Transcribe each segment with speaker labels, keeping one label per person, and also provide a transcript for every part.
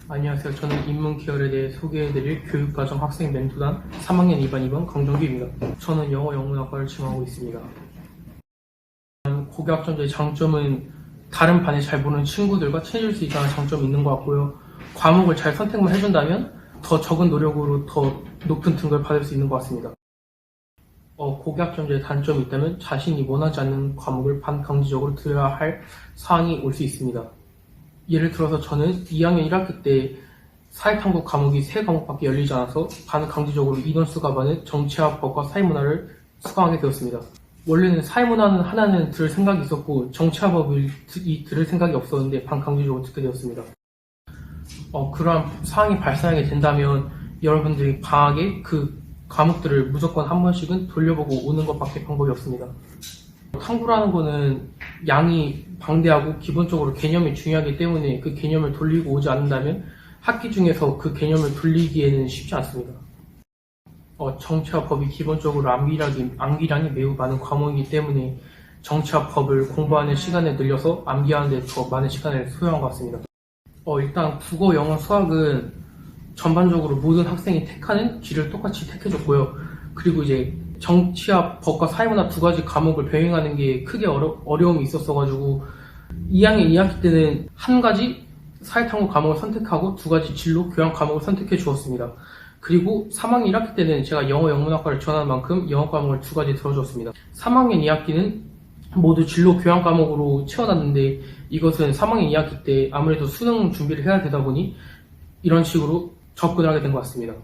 Speaker 1: 안녕하세요. 저는 인문계열에 대해 소개해드릴 교육과정 학생 멘토단 3학년 2반 2번 강정규입니다. 저는 영어 영문학과를 지망하고 있습니다. 고교학점제의 장점은 다른 반에 잘 모르는 친구들과 친해질 수 있다는 장점이 있는 것 같고요. 과목을 잘 선택만 해준다면 더 적은 노력으로 더 높은 등급을 받을 수 있는 것 같습니다. 고교학점제의 단점이 있다면 자신이 원하지 않는 과목을 반강제적으로 들어야 할 사항이 올 수 있습니다. 예를 들어서 저는 2학년 1학기 때 사회탐구 과목이 3과목밖에 열리지 않아서 반강제적으로 인원수가 많은 정치학, 법과 사회문화를 수강하게 되었습니다. 원래는 사회문화는 하나는 들을 생각이 있었고 정치학법을 들을 생각이 없었는데 반강제적으로 듣게 되었습니다. 그러한 사항이 발생하게 된다면 여러분들이 방학에 그 과목들을 무조건 한 번씩은 돌려보고 오는 것밖에 방법이 없습니다. 탐구라는 거는 양이 방대하고 기본적으로 개념이 중요하기 때문에 그 개념을 돌리고 오지 않는다면 학기 중에서 그 개념을 돌리기에는 쉽지 않습니다. 정치학 법이 기본적으로 암기량이 매우 많은 과목이기 때문에 정치학 법을 공부하는 시간을 늘려서 암기하는 데 더 많은 시간을 소요한 것 같습니다. 일단 국어, 영어, 수학은 전반적으로 모든 학생이 택하는 길을 똑같이 택해줬고요. 그리고 이제 정치학, 법과 사회문화 두 가지 과목을 병행하는 게 크게 어려움이 있었어가지고 2학년 2학기 때는 한 가지 사회탐구 과목을 선택하고 두 가지 진로 교양 과목을 선택해 주었습니다. 그리고 3학년 1학기 때는 제가 영어 영문학과를 지원한 만큼 영어 과목을 두 가지 들어주었습니다. 3학년 2학기는 모두 진로 교양 과목으로 채워놨는데 이것은 3학년 2학기 때 아무래도 수능 준비를 해야 되다 보니 이런 식으로 접근을 하게 된 것 같습니다.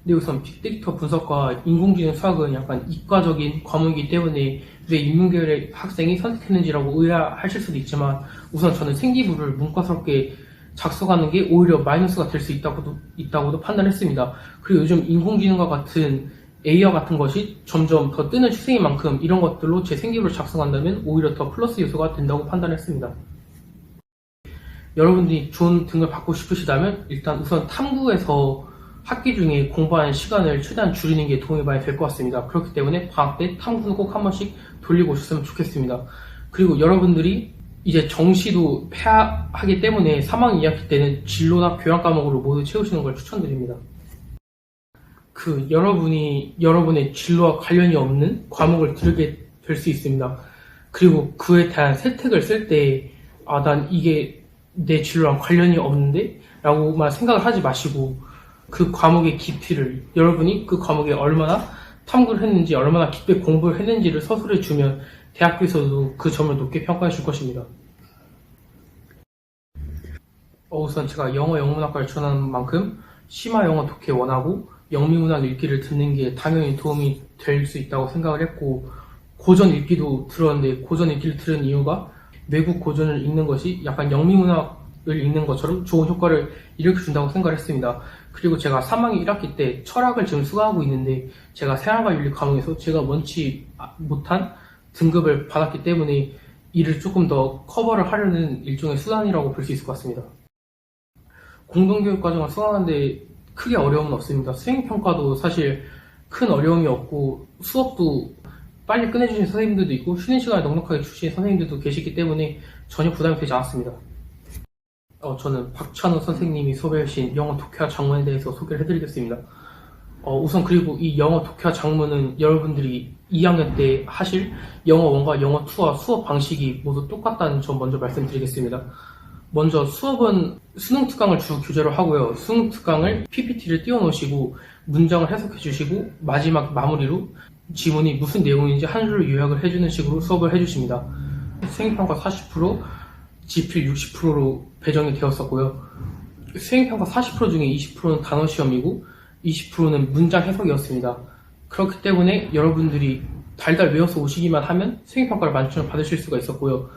Speaker 1: 근데 우선 빅데이터 분석과 인공지능 수학은 약간 이과적인 과목이기 때문에 왜 인문계열의 학생이 선택했는지라고 의아하실 수도 있지만 우선 저는 생기부를 문과스럽게 작성하는 게 오히려 마이너스가 될 수 있다고도 판단했습니다. 그리고 요즘 인공지능과 같은 AI와 같은 것이 점점 더 뜨는 추세인 만큼 이런 것들로 제 생기부를 작성한다면 오히려 더 플러스 요소가 된다고 판단했습니다. 여러분들이 좋은 등을 받고 싶으시다면 일단 우선 탐구에서 학기 중에 공부하는 시간을 최대한 줄이는 게 도움이 많이 될 것 같습니다. 그렇기 때문에 방학 때 탐구는 꼭 한 번씩 돌리고 오셨으면 좋겠습니다. 그리고 여러분들이 이제 정시도 폐하기 때문에 3학년 2학기 때는 진로나 교양 과목으로 모두 채우시는 걸 추천드립니다. 여러분의 진로와 관련이 없는 과목을 들게 될 수 있습니다. 그리고 그에 대한 세택을 쓸 때 난 이게 내 진로랑 관련이 없는데? 라고만 생각을 하지 마시고 그 과목의 깊이를 여러분이 그 과목에 얼마나 탐구를 했는지 얼마나 깊게 공부를 했는지를 서술해 주면 대학교에서도 그 점을 높게 평가해 줄 것입니다. 우선 제가 영어 영문학과를 지원하는 만큼 심화 영어 독해 원하고 영미문학 읽기를 듣는 게 당연히 도움이 될 수 있다고 생각을 했고 고전 읽기도 들었는데 고전 읽기를 들은 이유가 외국 고전을 읽는 것이 약간 영미문학을 읽는 것처럼 좋은 효과를 일으켜준다고 생각을 했습니다. 그리고 제가 3학년 1학기 때 철학을 지금 수강하고 있는데 제가 생활과 윤리 과목에서 제가 원치 못한 등급을 받았기 때문에 이를 조금 더 커버를 하려는 일종의 수단이라고 볼 수 있을 것 같습니다. 공동교육 과정을 수강하는데 크게 어려움은 없습니다. 수행평가도 사실 큰 어려움이 없고 수업도 빨리 끝내주신 선생님들도 있고 쉬는 시간에 넉넉하게 주신 선생님들도 계시기 때문에 전혀 부담이 되지 않았습니다. 저는 박찬호 선생님이 소개해주신 영어 독해와 작문에 대해서 소개를 해드리겠습니다. 우선 그리고 이 영어 독해와 작문은 여러분들이 2학년 때 하실 영어 1과 영어 2와 수업 방식이 모두 똑같다는 점 먼저 말씀드리겠습니다. 먼저 수업은 수능 특강을 주 교재로 하고요. 수능 특강을 PPT를 띄워놓으시고 문장을 해석해 주시고 마지막 마무리로 지문이 무슨 내용인지 한 줄로 요약을 해주는 식으로 수업을 해주십니다. 수행평가 40%, 지필 60%로 배정이 되었었고요. 수행평가 40% 중에 20%는 단어 시험이고 20%는 문장 해석이었습니다. 그렇기 때문에 여러분들이 달달 외워서 오시기만 하면 수행평가를 만점을 받으실 수가 있었고요.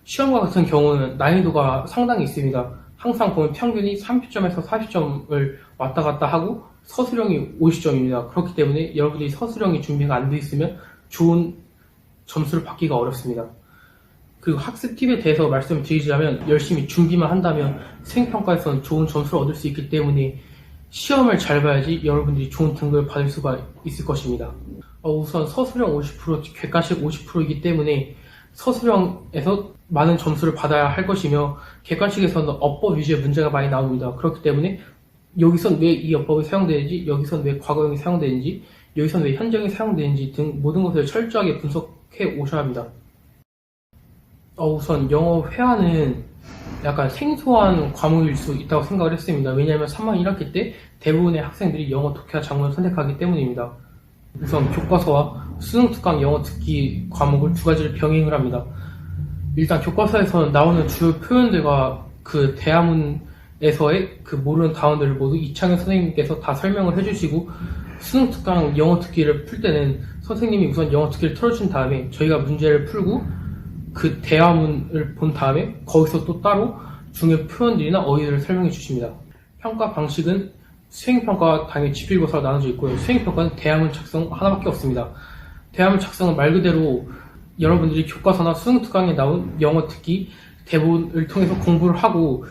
Speaker 1: 시험과 같은 경우는 난이도가 상당히 있습니다. 항상 보면 평균이 30점에서 40점을 왔다 갔다 하고 서술형이 50점입니다. 그렇기 때문에 여러분들이 서술형이 준비가 안 돼 있으면 좋은 점수를 받기가 어렵습니다. 그리고 학습 팁에 대해서 말씀을 드리자면 열심히 준비만 한다면 수행평가에서는 좋은 점수를 얻을 수 있기 때문에 시험을 잘 봐야지 여러분들이 좋은 등급을 받을 수가 있을 것입니다. 우선 서술형 50%, 객관식 50%이기 때문에 서술형에서 많은 점수를 받아야 할 것이며 객관식에서는 어법 위주의 문제가 많이 나옵니다. 그렇기 때문에 여기선 왜 이 어법이 사용되는지, 여기선 왜 과거형이 사용되는지, 여기선 왜 현재형이 사용되는지 등 모든 것을 철저하게 분석해 오셔야 합니다. 우선 영어 회화는 약간 생소한 과목일 수 있다고 생각을 했습니다. 왜냐하면 3학 1학기 때 대부분의 학생들이 영어 독해와 작문을 선택하기 때문입니다. 우선 교과서와 수능 특강 영어 듣기 과목을 두 가지를 병행을 합니다. 일단 교과서에서는 나오는 주요 표현들과 그 대화문에서의 그 모르는 단어들을 모두 이창현 선생님께서 다 설명을 해주시고, 수능 특강 영어 듣기를 풀 때는 선생님이 우선 영어 듣기를 틀어준 다음에 저희가 문제를 풀고 그 대화문을 본 다음에 거기서 또 따로 중요 표현들이나 어휘들을 설명해 주십니다. 평가 방식은 수행평가와 당연히 지필고사로 나눠져 있고요. 수행평가는 대화문 작성 하나밖에 없습니다. 대화문 작성은 말 그대로 여러분들이 교과서나 수능 특강에 나온 영어 듣기 대본을 통해서 공부를 하고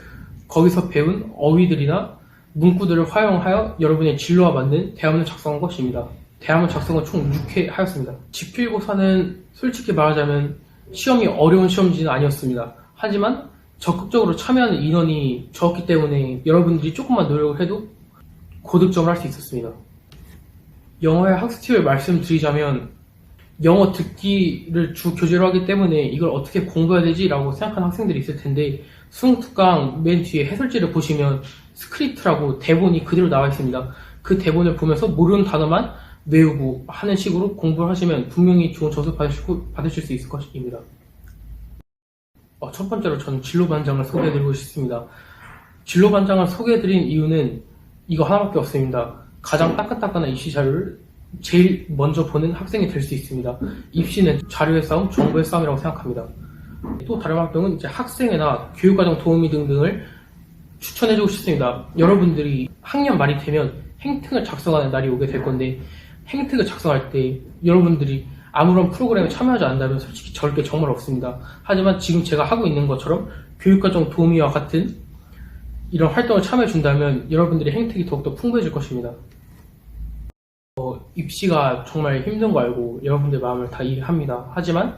Speaker 1: 거기서 배운 어휘들이나 문구들을 활용하여 여러분의 진로와 맞는 대화문을 작성한 것입니다. 대화문 작성은 총 6회 하였습니다. 지필고사는 솔직히 말하자면 시험이 어려운 시험지는 아니었습니다. 하지만 적극적으로 참여하는 인원이 적었기 때문에 여러분들이 조금만 노력을 해도 고득점을 할 수 있었습니다. 영어의 학습 팁을 말씀드리자면, 영어 듣기를 주 교재로 하기 때문에 이걸 어떻게 공부해야 되지? 라고 생각하는 학생들이 있을 텐데, 수능 특강 맨 뒤에 해설지를 보시면 스크립트라고 대본이 그대로 나와 있습니다. 그 대본을 보면서 모르는 단어만 외우고 하는 식으로 공부를 하시면 분명히 좋은 점수 받으실 수 있을 것입니다. 첫 번째로 저는 진로반장을 소개해드리고 싶습니다. 진로반장을 소개해드린 이유는 이거 하나밖에 없습니다. 가장 따끈따끈한 입시 자료를 제일 먼저 보는 학생이 될 수 있습니다. 입시는 자료의 싸움, 정보의 싸움이라고 생각합니다. 또 다른 활동은 이제 학생회나 교육과정 도우미 등등을 추천해주고 싶습니다. 여러분들이 학년 말이 되면 행특을 작성하는 날이 오게 될 건데, 행특을 작성할 때 여러분들이 아무런 프로그램에 참여하지 않는다면 솔직히 적을 게 정말 없습니다. 하지만 지금 제가 하고 있는 것처럼 교육과정 도우미와 같은 이런 활동을 참여해 준다면 여러분들의 행특이 더욱더 풍부해질 것입니다. 입시가 정말 힘든 거 알고 여러분들 마음을 다 이해합니다. 하지만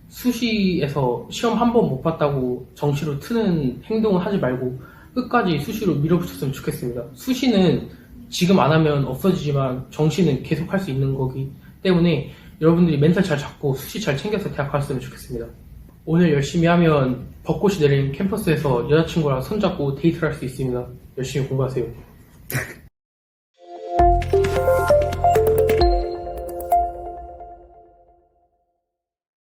Speaker 1: 수시에서 시험 한 번 못 봤다고 정시로 트는 행동을 하지 말고 끝까지 수시로 밀어붙였으면 좋겠습니다. 수시는 지금 안 하면 없어지지만 정시는 계속 할 수 있는 거기 때문에 여러분들이 멘탈 잘 잡고 수시 잘 챙겨서 대학 갔으면 좋겠습니다. 오늘 열심히 하면 벚꽃이 내린 캠퍼스에서 여자친구랑 손잡고 데이트를 할 수 있습니다. 열심히 공부하세요.